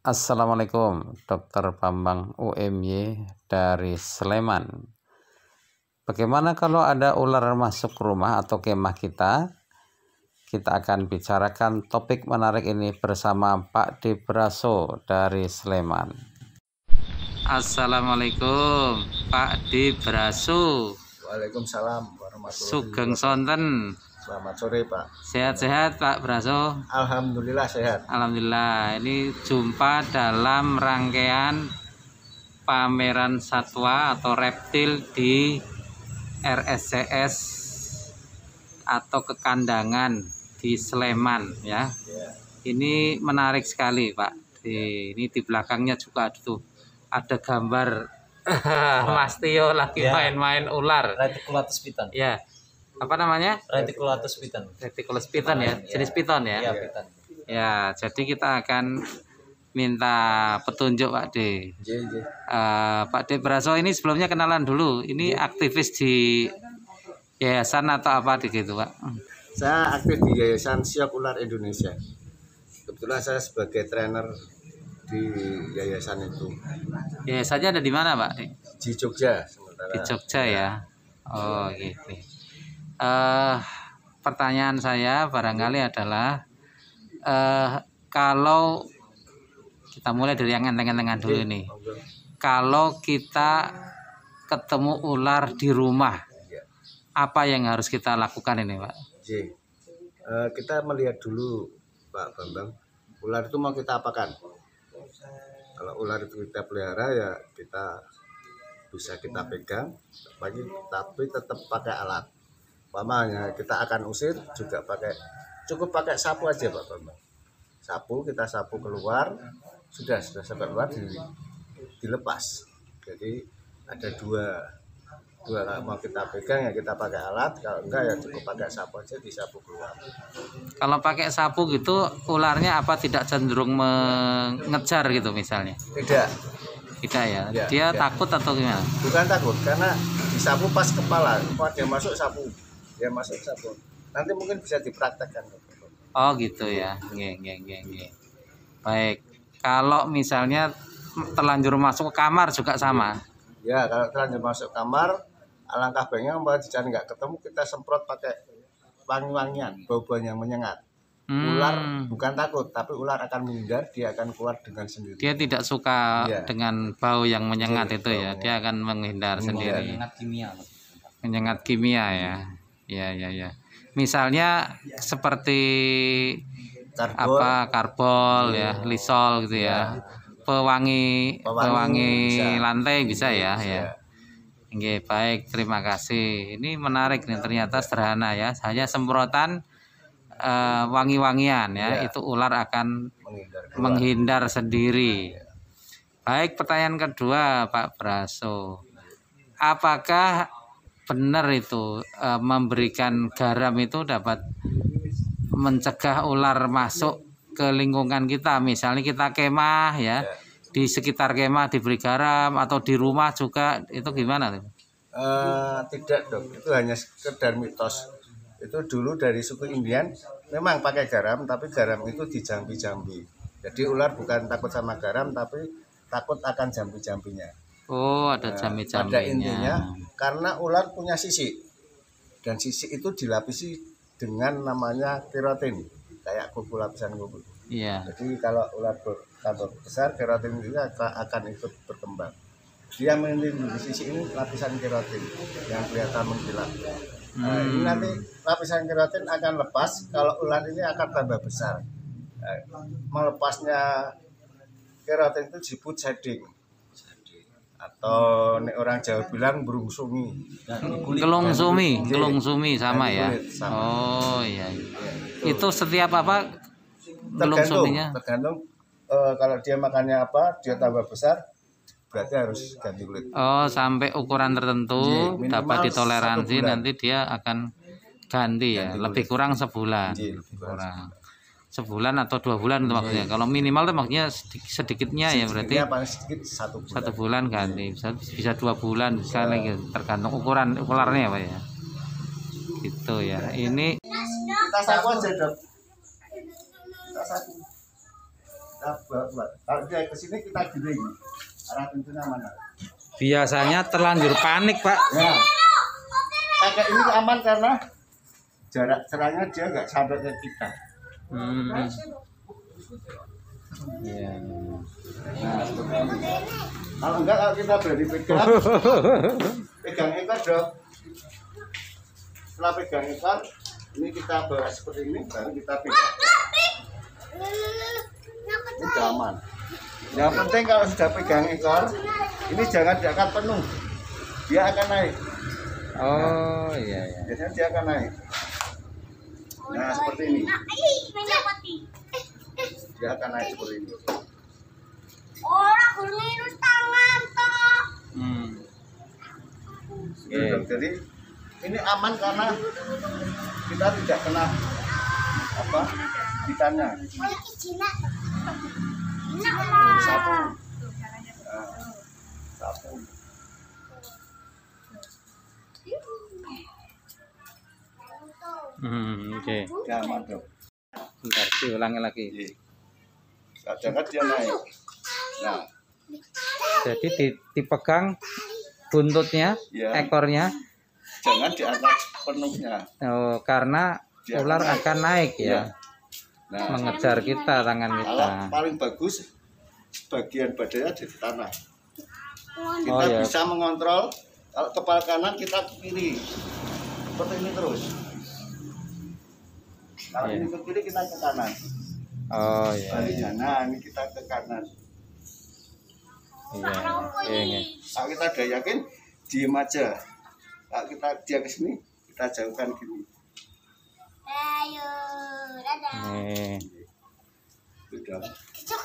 Assalamualaikum, Dr. Bambang UMY dari Sleman. Bagaimana kalau ada ular masuk rumah atau kemah kita? Kita akan bicarakan topik menarik ini bersama Pak Dibraso dari Sleman. Assalamualaikum, Pak Dibraso. Waalaikumsalam warahmatullahi Sugeng wabarakatuh. sonten. Selamat sore, Pak. Sehat-sehat Pak Braso? Alhamdulillah sehat. Alhamdulillah. Ini jumpa dalam rangkaian pameran satwa atau reptil di RSCS atau kekandangan di Sleman ya. Ini menarik sekali, Pak. Ini di belakangnya juga ada gambar Mas Tio lagi main-main ular. Reticulatus piton. Ya. Apa namanya? Reticulatus piton. Reticulatus piton ya, jenis piton ya. Iya, piton. Ya, jadi kita akan minta petunjuk Pak D. Pak D Braso ini sebelumnya kenalan dulu. Ini aktivis di yayasan atau apa di gitu Pak? Saya aktif di Yayasan Siok Ular Indonesia. Kebetulan saya sebagai trainer di yayasan itu. Yayasannya ada di mana Pak? Di Jogja sementara. Di Jogja ya. Oh gitu. Pertanyaan saya barangkali adalah kalau kita mulai dari yang enteng-entengan dulu nih. Kalau kita ketemu ular di rumah, apa yang harus kita lakukan ini, Pak? Kita melihat dulu, Pak Bambang, ular itu mau kita apakan? Kalau ular itu kita pelihara ya kita bisa kita pegang, tapi tetap pakai alat. Umpamanya kita akan usir juga cukup pakai sapu aja Pak Bambang. Sapu, kita sapu keluar, sudah sampai keluar dilepas. Jadi ada dua kalau mau kita pegang ya kita pakai alat, kalau enggak ya cukup pakai sapu aja disapu keluar. Kalau pakai sapu gitu ularnya apa tidak cenderung mengejar gitu misalnya? Tidak ya. Ya, Dia tidak. takut atau gimana? Bukan takut, karena disapu pas kepala, dia masuk sapu, nanti mungkin bisa dipraktekkan. Oh gitu ya. Nge. Baik. Kalau misalnya terlanjur masuk ke kamar juga sama. Ya, kalau terlanjur masuk kamar, alangkah baiknya kalau dicari nggak ketemu kita semprot pakai wangi-wangian, bau-bauan yang menyengat. Ular bukan takut, tapi ular akan menghindar, dia akan keluar dengan sendiri. Dia tidak suka dengan bau yang menyengat itu ya. Dia akan menghindar sendiri. Menyengat kimia ya. Ya. Misalnya seperti karbol ya, lisol gitu ya. Pewangi lantai bisa ya. Oke, baik, terima kasih. Ini menarik nih, ternyata sederhana ya. Hanya semprotan wangi-wangian ya, itu ular akan menghindar sendiri. Baik, pertanyaan kedua Pak Braso. Apakah benar itu memberikan garam itu dapat mencegah ular masuk ke lingkungan kita? Misalnya kita kemah ya, di sekitar kemah diberi garam atau di rumah juga, itu gimana? Tidak Dok, itu hanya sekedar mitos. Itu dulu dari suku Indian memang pakai garam, tapi garam itu dijambi-jambi. Jadi ular bukan takut sama garam, tapi takut akan jambi-jambinya. Oh, ada jambi-jambinya. Pada intinya karena ular punya sisik, dan sisik itu dilapisi dengan namanya keratin, kayak kuku, lapisan kuku. Iya. Jadi kalau ular bertambah besar, keratin itu akan ikut berkembang. Dia melindungi sisik ini lapisan keratin yang kelihatan mengkilap. Ini nanti lapisan keratin akan lepas, kalau ular ini akan tambah besar. Melepasnya keratin itu disebut shedding, atau orang Jawa bilang berungsumi. Gelung sumi sama ya. Oh iya. Itu setiap apa? Tergantung kalau dia makannya apa, dia tambah besar, berarti harus ganti kulit. Oh, sampai ukuran tertentu dapat ditoleransi nanti dia akan ganti ya. Lebih kurang sebulan. Sebulan atau 2 bulan itu maksudnya. Kalau minimal itu maksudnya sedikitnya ya berarti paling sedikit 1 bulan ganti. Bisa 2 bulan bisa lagi, tergantung ukuran ularnya Pak ya. Gitu ya. Ini kita sapu aja Dok. buat. Kalau dia ke sini kita giring. Arah pintunya mana? Biasanya terlanjur panik, Pak. Ya. Kayak ini aman karena jarak serangnya dia nggak sampai ke kita. Iya. Nah, seperti ini. Kalau enggak, kalau kita berani pegang, pegang ekor dong. Setelah pegang ekor, ini kita bawa seperti ini, baru kita pegang. Ini aman. Yang penting kalau sudah pegang ekor, ini jangan diangkat penuh, dia akan naik. Oh iya iya. Biasanya dia akan naik. Nah seperti ini, dia akan naik seperti ini. Orang gulirus tangan toh. Gitu, dong. Jadi ini aman karena kita tidak kena apa gigitannya. Sapu. Nah, sapu. Oke. Ya, aman dong. Bentar, diulangi lagi. Jangan dia naik. Nah, Jadi dipegang buntutnya, ya, ekornya, jangan diangkat penuhnya. oh, karena Dia ular akan naik ya, Nah, mengejar kita, tangan kita. kalau paling bagus bagian badannya di tanah. Kita Oh, ya. bisa mengontrol. Kalau kepala kanan kita ke kiri, seperti ini terus. Kalau Iya. ini ke kiri kita ke kanan. Oh iya, Baliknya, nah ini kita ke kanan. iya, iya. Kalau kita udah yakin, diem aja. Kalau kita dia ke sini, kita jauhkan gini. Ayo, dadah. Nih. Udah. Kecok